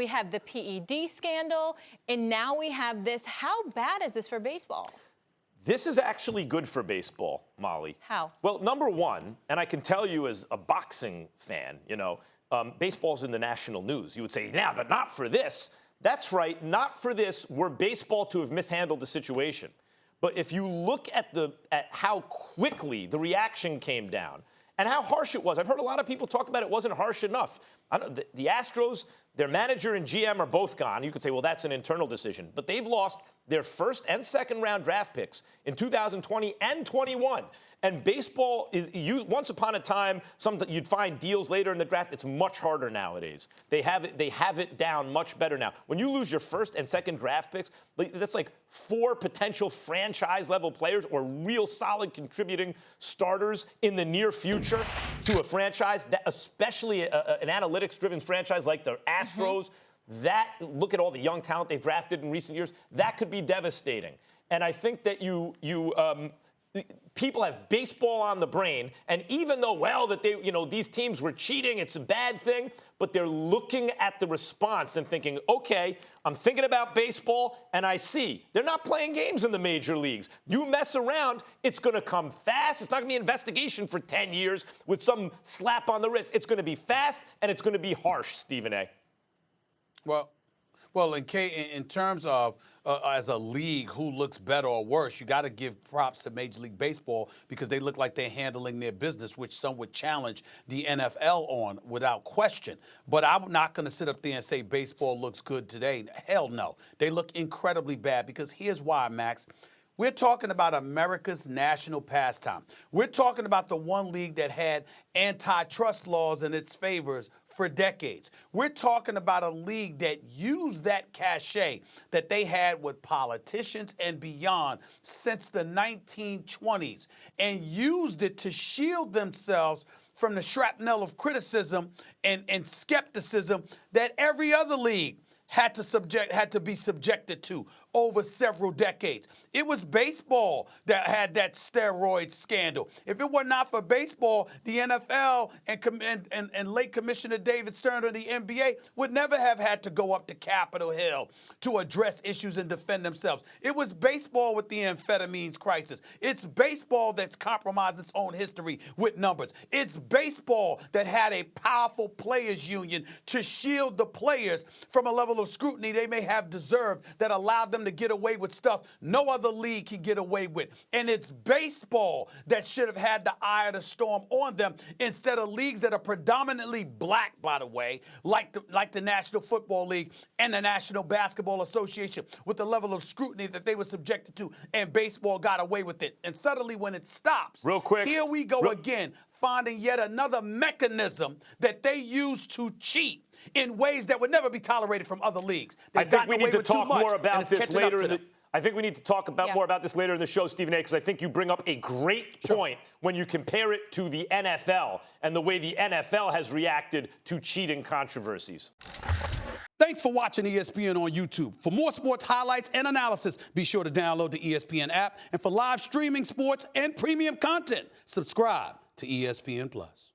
We have the PED scandal, and now we have this. How bad is this for baseball? This is actually good for baseball, Molly. How? Well, number one, and I can tell you as a boxing fan, baseball's in the national news. You would say, yeah, but not for this. That's right, not for this. Were baseball to have mishandled the situation. But if you look at how quickly the reaction came down and how harsh it was, I've heard a lot of people talk about it wasn't harsh enough. The Astros, their manager and GM are both gone. You could say, well, that's an internal decision. But they've lost their first and second round draft picks in 2020 and 21. And baseball is used once upon a time. You'd find deals later in the draft. It's much harder nowadays. They have it down much better now. When you lose your first and second draft picks, that's like 4 potential franchise level players or real solid contributing starters in the near future to a franchise, that especially an analytics-driven franchise like the Astros. Look at all the young talent they've drafted in recent years. That could be devastating. And I think that people have baseball on the brain, and even though, that these teams were cheating, it's a bad thing, but they're looking at the response and thinking, okay, I'm thinking about baseball, and I see they're not playing games in the major leagues. You mess around, it's going to come fast. It's not going to be an investigation for 10 years with some slap on the wrist. It's going to be fast, and it's going to be harsh, Stephen A. Well, in terms of as a league, who looks better or worse, you got to give props to Major League Baseball because they look like they're handling their business, which some would challenge the NFL on without question. But I'm not going to sit up there and say baseball looks good today. Hell no. They look incredibly bad because here's why, Max. We're talking about America's national pastime. We're talking about the one league that had antitrust laws in its favors for decades. We're talking about a league that used that cachet that they had with politicians and beyond since the 1920s and used it to shield themselves from the shrapnel of criticism and skepticism that every other league had to be subjected to over several decades. It was baseball that had that steroid scandal. If it were not for baseball, the NFL and late Commissioner David Stern of the NBA would never have had to go up to Capitol Hill to address issues and defend themselves. It was baseball with the amphetamines crisis. It's baseball that's compromised its own history with numbers. It's baseball that had a powerful players union to shield the players from a level of scrutiny they may have deserved that allowed them to get away with stuff no other league can get away with. And it's baseball that should have had the eye of the storm on them instead of leagues that are predominantly black, by the way, like the National Football League and the National Basketball Association, with the level of scrutiny that they were subjected to, and baseball got away with it. And suddenly when it stops, real quick, here we go again, finding yet another mechanism that they use to cheat in ways that would never be tolerated from other leagues. I think we need to talk more about this later. I think we need to talk more about this later in the show, Stephen A., because I think you bring up a great point when you compare it to the NFL and the way the NFL has reacted to cheating controversies. Thanks for watching ESPN on YouTube. For more sports highlights and analysis, be sure to download the ESPN app. And for live streaming sports and premium content, subscribe to ESPN+.